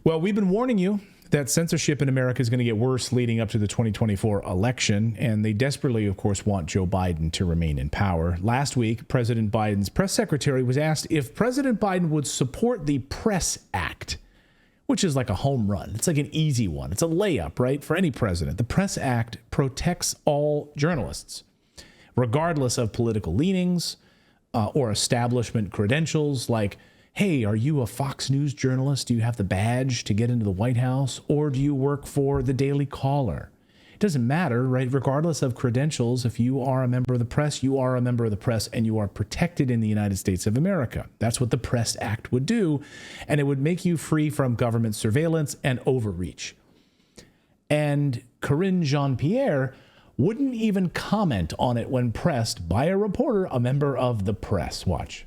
Well, we've been warning you that censorship in America is going to get worse leading up to the 2024 election, and they desperately, of course, want Joe Biden to remain in power. Last week, President Biden's press secretary was asked if President Biden would support the Press Act, which is like a home run. It's like an easy one. It's a layup, right, for any president. The Press Act protects all journalists, regardless of political leanings or establishment credentials, like, hey, are you a Fox News journalist? Do you have the badge to get into the White House? Or do you work for the Daily Caller? It doesn't matter, right? Regardless of credentials, if you are a member of the press, you are a member of the press and you are protected in the United States of America. That's what the Press Act would do. And it would make you free from government surveillance and overreach. And Karine Jean-Pierre wouldn't even comment on it when pressed by a reporter, a member of the press. Watch.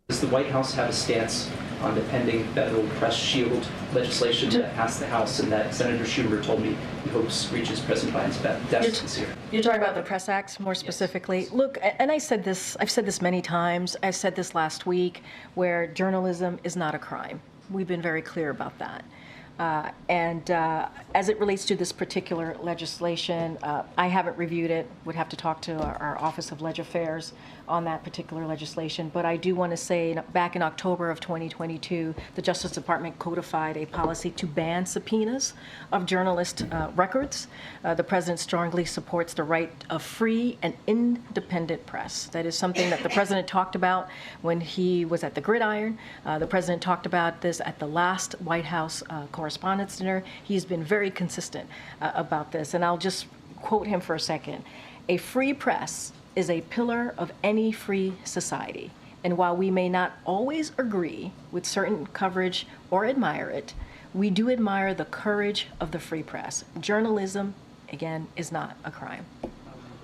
Does the White House have a stance on the pending federal press shield legislation that passed the House and that Senator Schumer told me he hopes reaches President Biden's desk this year? You're talking about the Press Act more specifically? Yes. Look, and I've said this many times. I said this last week, where journalism is not a crime. We've been very clear about that. And as it relates to this particular legislation, I haven't reviewed it. Would have to talk to our Office of Leg Affairs on that particular legislation. But I do want to say, back in October of 2022, the Justice Department codified a policy to ban subpoenas of journalist records. The president strongly supports the right of free and independent press. That is something that the president talked about when he was at the Gridiron. The president talked about this at the last White House Correspondents' Dinner. He's been very consistent about this. And I'll just quote him for a second. A free press is a pillar of any free society. And while we may not always agree with certain coverage or admire it, we do admire the courage of the free press. Journalism, again, is not a crime.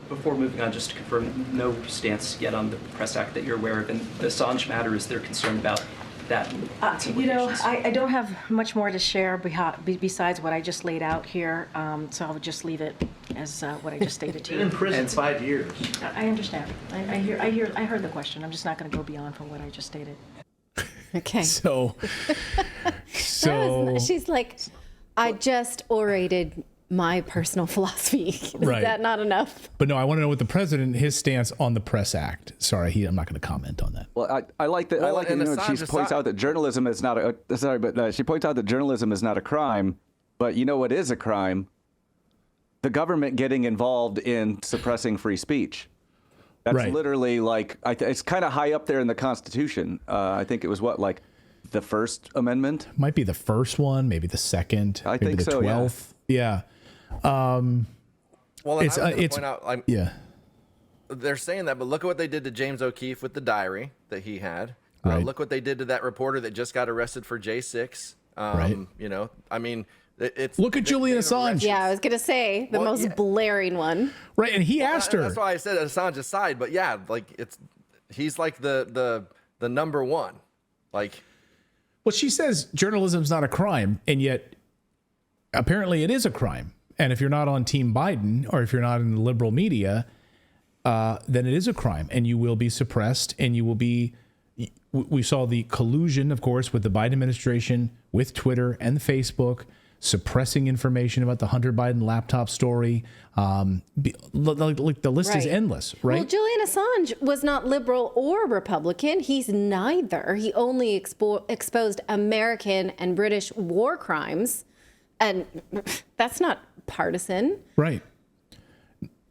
Before moving on, just to confirm, no stance yet on the Press Act that you're aware of. And the Assange matter, is there concern about that? I don't have much more to share besides what I just laid out here, so I'll just leave it as what I just stated to you. In prison 5 years. I understand. I heard the question. I'm just not going to go beyond from what I just stated. Okay. So she's like, I just orated my personal philosophy. Is that not enough? But no, I want to know what the president, his stance on the Press Act. Sorry, I'm not going to comment on that. Well, I like that. I like that. She points out that journalism is not she points out that journalism is not a crime. But you know what is a crime? The government getting involved in suppressing free speech. That's literally like it's kind of high up there in the Constitution. I think it was like the First Amendment. Might be the first one, maybe the second. I think the so. 12th. Yeah. Well, it's point out, they're saying that, but look at what they did to James O'Keefe with the diary that he had. Look what they did to that reporter that just got arrested for J6. You know, I mean, look at Julian Assange. Yeah, I was gonna say the most blaring one. Right, and he asked her. That's why I said Assange aside, but yeah, like he's like the number one. Like, well, she says journalism's not a crime, and yet apparently it is a crime. And if you're not on Team Biden, or if you're not in the liberal media, then it is a crime, and you will be suppressed, and you will be. We saw the collusion, of course, with the Biden administration, with Twitter and Facebook, suppressing information about the Hunter Biden laptop story. Like the list is endless, right? Well, Julian Assange was not liberal or Republican. He's neither. He only exposed American and British war crimes. And that's not partisan. Right.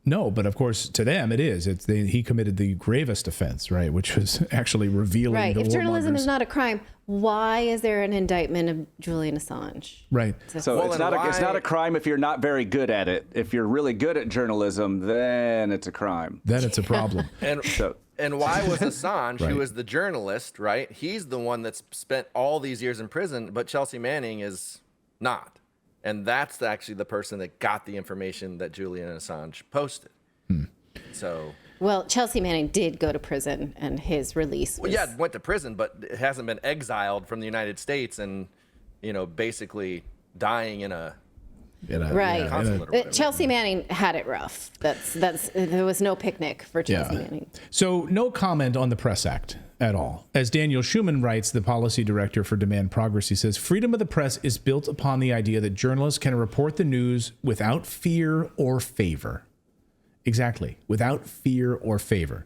No, but of course, to them, it is. He committed the gravest offense, right, which was actually revealing the If journalism warmongers. is not a crime, why is there an indictment of Julian Assange? Right. So it's not a crime if you're not very good at it. If you're really good at journalism, then it's a crime. Then it's a problem. And why was Assange, who is the journalist, right? He's the one that's spent all these years in prison, but Chelsea Manning is not. And that's actually the person that got the information that Julian Assange posted. So, well, Chelsea Manning did go to prison, and his release was... Well, yeah, went to prison, but it hasn't been exiled from the United States and, basically dying in a Right. Chelsea Manning had it rough. There was no picnic for Chelsea Manning. So no comment on the Press Act at all. As Daniel Schuman writes, the policy director for Demand Progress, he says, freedom of the press is built upon the idea that journalists can report the news without fear or favor. Exactly. Without fear or favor.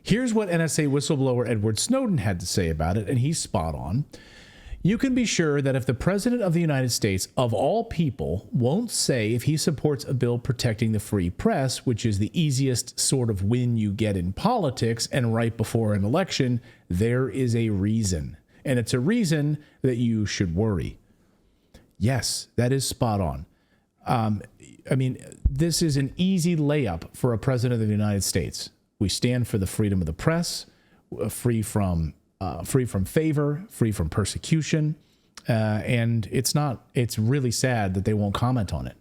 Here's what NSA whistleblower Edward Snowden had to say about it, and he's spot on. You can be sure that if the President of the United States, of all people, won't say if he supports a bill protecting the free press, which is the easiest sort of win you get in politics and right before an election, there is a reason. And it's a reason that you should worry. Yes, that is spot on. I mean, this is an easy layup for a President of the United States. We stand for the freedom of the press, free from favor, free from persecution, and it's really sad that they won't comment on it.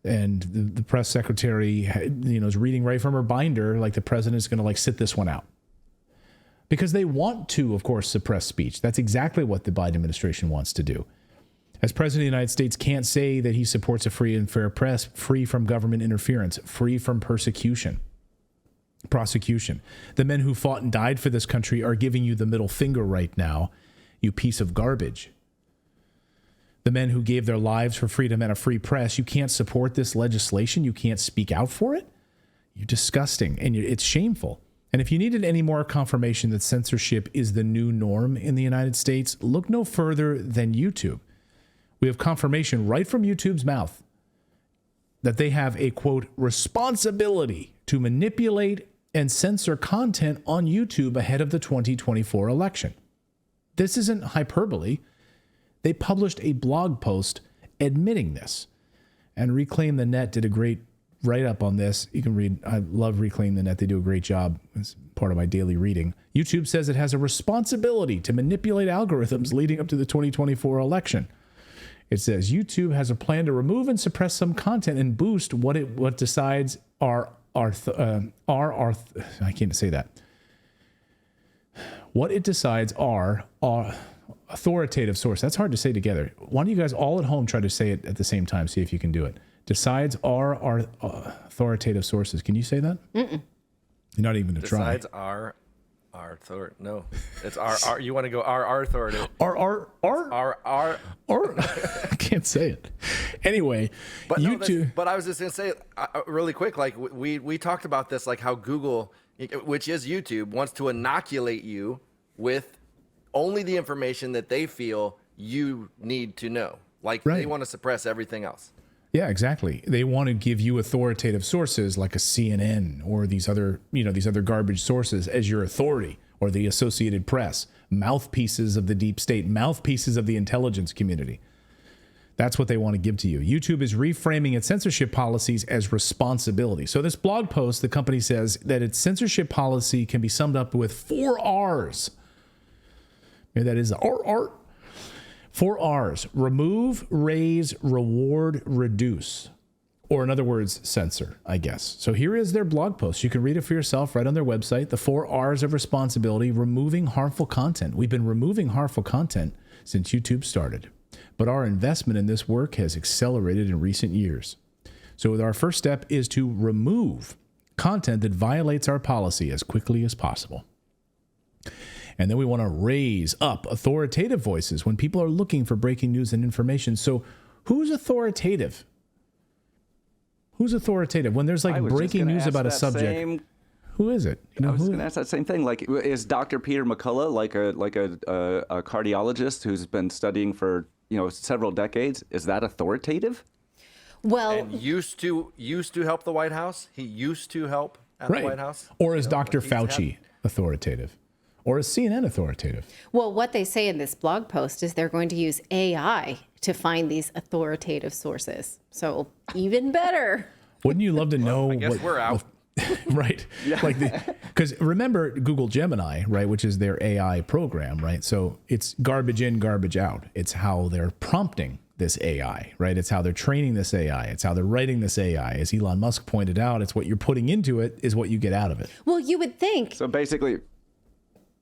And the press secretary, is reading right from her binder, like the president's going to sit this one out. Because they want to, of course, suppress speech. That's exactly what the Biden administration wants to do. As president of the United States can't say that he supports a free and fair press, free from government interference, free from prosecution. The men who fought and died for this country are giving you the middle finger right now, you piece of garbage. The men who gave their lives for freedom and a free press, you can't support this legislation? You can't speak out for it? You're disgusting, and it's shameful. And if you needed any more confirmation that censorship is the new norm in the United States, look no further than YouTube. We have confirmation right from YouTube's mouth that they have a, quote, responsibility to manipulate and censor content on YouTube ahead of the 2024 election. This isn't hyperbole. They published a blog post admitting this. And Reclaim the Net did a great write-up on this. You can read. I love Reclaim the Net. They do a great job. It's part of my daily reading. YouTube says it has a responsibility to manipulate algorithms leading up to the 2024 election. It says YouTube has a plan to remove and suppress some content and boost what decides I can't say that. What it decides are authoritative source. That's hard to say together. Why don't you guys all at home try to say it at the same time? See if you can do it. Decides are authoritative sources. Can you say that? Mm-mm. You're not even going to try. Decides are no. It's our. You want to go our authoritative? Our. I can't say it. Anyway, but YouTube. But I was just going to say really quick. Like we talked about this, like how Google, which is YouTube, wants to inoculate you with only the information that they feel you need to know. Like They want to suppress everything else. Yeah, exactly. They want to give you authoritative sources like a CNN or these other garbage sources as your authority, or the Associated Press, mouthpieces of the deep state, mouthpieces of the intelligence community. That's what they want to give to you. YouTube is reframing its censorship policies as responsibility. So this blog post, the company says that its censorship policy can be summed up with 4 R's. Maybe that is R. 4 R's: remove, raise, reward, reduce. Or in other words, censor, I guess. So here is their blog post. You can read it for yourself right on their website. The 4 R's of responsibility: removing harmful content. We've been removing harmful content since YouTube started, but our investment in this work has accelerated in recent years. So our first step is to remove content that violates our policy as quickly as possible. And then we want to raise up authoritative voices when people are looking for breaking news and information. So who's authoritative? Who's authoritative? When there's breaking news about a subject, who is it? I was going to ask that same thing. Like, is Dr. Peter McCullough like a cardiologist who's been studying for several decades? Is that authoritative? Well, and used to help the White House. He used to help at the White House. Or is Dr. Fauci authoritative? Or is CNN authoritative? Well, what they say in this blog post is they're going to use AI to find these authoritative sources. So even better. Wouldn't you love to know? I guess we're out. Right. Yeah. Because remember Google Gemini, right, which is their AI program, right? So it's garbage in, garbage out. It's how they're prompting this AI, right? It's how they're training this AI. It's how they're writing this AI. As Elon Musk pointed out, it's what you're putting into it is what you get out of it. Well, you would think. So basically,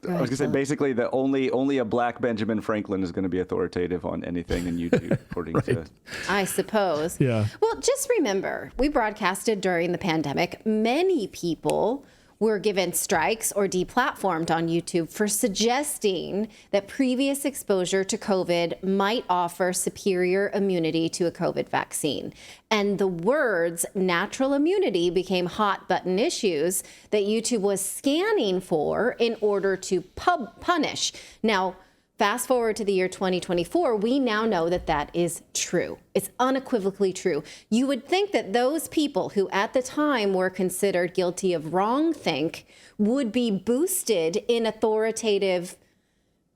I was gonna say basically the only a black Benjamin Franklin is going to be authoritative on anything in YouTube, according to. I suppose. Yeah. Well, just remember, we broadcasted during the pandemic. Many people were given strikes or deplatformed on YouTube for suggesting that previous exposure to COVID might offer superior immunity to a COVID vaccine. And the words natural immunity became hot button issues that YouTube was scanning for in order to punish. Now, fast forward to the year 2024, we now know that that is true. It's unequivocally true. You would think that those people who at the time were considered guilty of wrongthink would be boosted in authoritative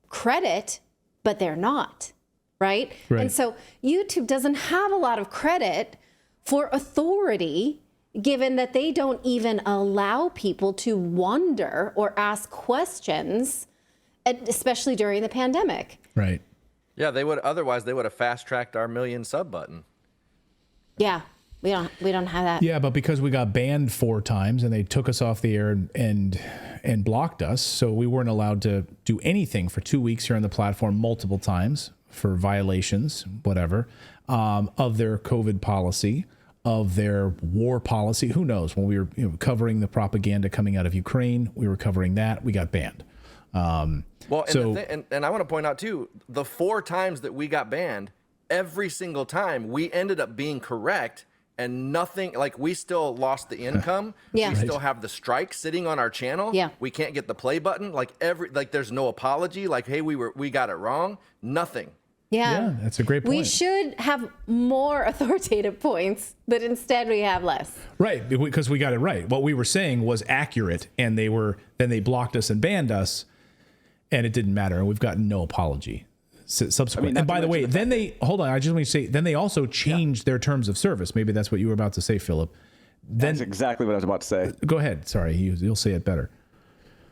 credit, but they're not, right? And so YouTube doesn't have a lot of credit for authority, given that they don't even allow people to wonder or ask questions, especially during the pandemic. Right. Yeah, they would have fast-tracked our million sub button. Yeah, we don't have that. Yeah, but because we got banned 4 times and they took us off the air and blocked us, so we weren't allowed to do anything for 2 weeks here on the platform multiple times for violations, whatever, of their COVID policy, of their war policy. Who knows? When we were covering the propaganda coming out of Ukraine, we were covering that. We got banned. Well, and I want to point out too, the 4 times that we got banned, every single time we ended up being correct, and nothing, like, we still lost the income. Yeah. We still have the strike sitting on our channel. Yeah. We can't get the play button. Like there's no apology. Like, hey, we got it wrong. Nothing. Yeah, that's a great point. We should have more authoritative points, but instead we have less. Right, because we got it right. What we were saying was accurate, and then they blocked us and banned us, and it didn't matter. And we've gotten no apology subsequently. And by the way, then I just want to say, then they also changed their terms of service. Maybe that's what you were about to say, Philip. That's exactly what I was about to say. Go ahead. Sorry, you'll say it better.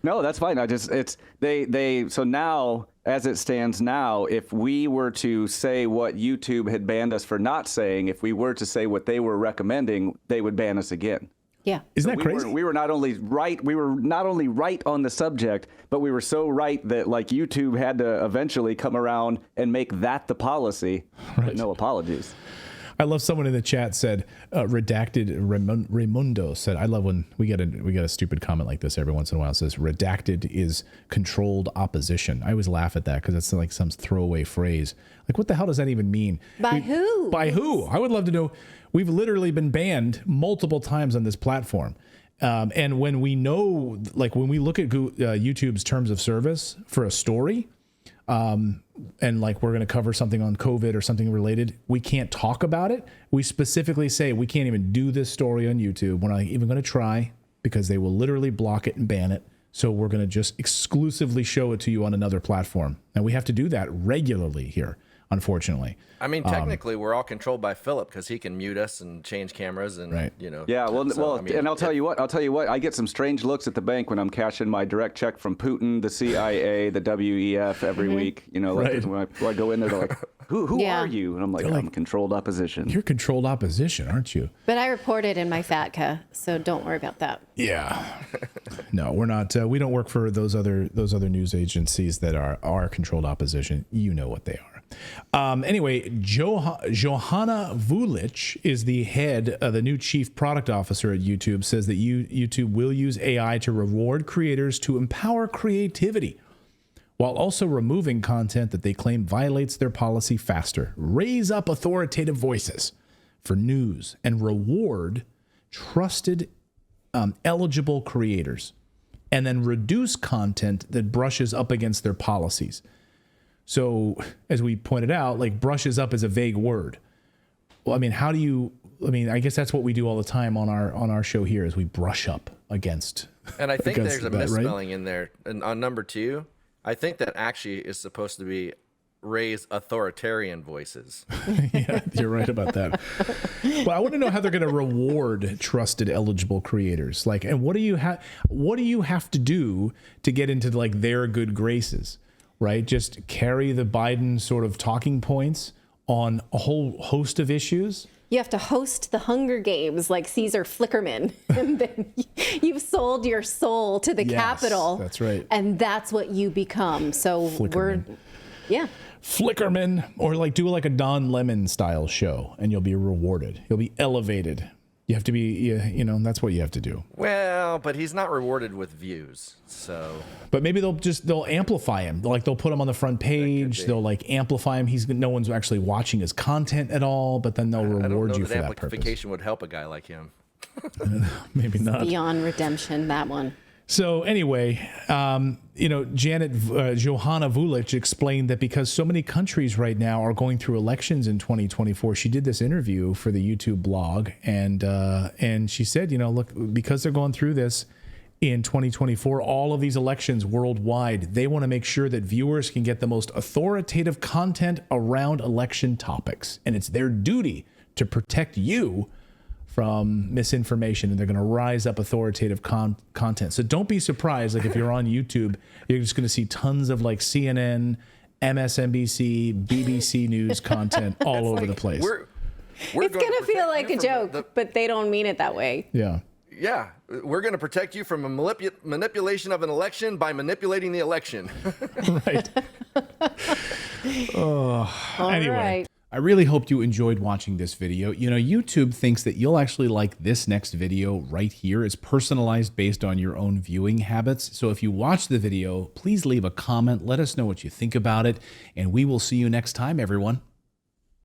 No, that's fine. So now, as it stands now, if we were to say what YouTube had banned us for not saying, if we were to say what they were recommending, they would ban us again. Yeah. Isn't that crazy? We were not only right on the subject, but we were so right that YouTube had to eventually come around and make that the policy. Right. But no apologies. I love someone in the chat said, redacted Raimundo said, I love when we get a stupid comment like this every once in a while. It says, redacted is controlled opposition. I always laugh at that because it's like some throwaway phrase. Like, what the hell does that even mean? By who? By who? I would love to know. We've literally been banned multiple times on this platform. And when we know, like when we look at YouTube's terms of service for a story, and like we're going to cover something on COVID or something related, we can't talk about it. We specifically say we can't even do this story on YouTube. We're not even going to try because they will literally block it and ban it. So we're going to just exclusively show it to you on another platform. And we have to do that regularly here, unfortunately. I mean, technically, we're all controlled by Philip because he can mute us and change cameras and, Yeah, well, I mean, and I'll tell you what, I get some strange looks at the bank when I'm cashing my direct check from Putin, the CIA, the WEF every week. When I go in there, they're like, who are you? And I'm like, I'm controlled opposition. You're controlled opposition, aren't you? But I reported in my FATCA, so don't worry about that. Yeah. No, we're not. We don't work for those other news agencies that are controlled opposition. You know what they are. Anyway, Johanna Vulich is the head of the new chief product officer at YouTube, says that YouTube will use AI to reward creators to empower creativity while also removing content that they claim violates their policy faster, raise up authoritative voices for news, and reward trusted, eligible creators, and then reduce content that brushes up against their policies. So, as we pointed out, like, brushes up is a vague word. Well, I mean, I guess that's what we do all the time on our show here, is we brush up against. And I think there's a misspelling right? in there. And on number 2, I think that actually is supposed to be raise authoritarian voices. Yeah, you're right about that. Well, I want to know how they're going to reward trusted, eligible creators. Like, and what do you have to do to get into like their good graces? Right? Just carry the Biden sort of talking points on a whole host of issues. You have to host the Hunger Games like Caesar Flickerman. And then you've sold your soul to the Capitol. That's right. And that's what you become. So Flickerman, or like do like a Don Lemon style show and you'll be rewarded. You'll be elevated. You have to be, you know, that's what you have to do. Well, but he's not rewarded with views, so. But maybe they'll amplify him. Like they'll put him on the front page. They'll like amplify him. No one's actually watching his content at all. But then they'll reward you for that purpose. Amplification would help a guy like him. Maybe not. Beyond redemption, that one. So anyway, you know, Johanna Vulic explained that because so many countries right now are going through elections in 2024, she did this interview for the YouTube blog, and she said, you know, look, because they're going through this in 2024, all of these elections worldwide, they want to make sure that viewers can get the most authoritative content around election topics, and it's their duty to protect you from misinformation, and they're going to rise up authoritative content. So don't be surprised, like if you're on YouTube, you're just going to see tons of like CNN, MSNBC, BBC News content all over the place. It's going to feel like a joke, but they don't mean it that way. Yeah. Yeah, we're going to protect you from a manipulation of an election by manipulating the election. Right. Anyway. Right. I really hope you enjoyed watching this video. You know, YouTube thinks that you'll actually like this next video right here. It's personalized based on your own viewing habits. So if you watch the video, please leave a comment. Let us know what you think about it. And we will see you next time, everyone.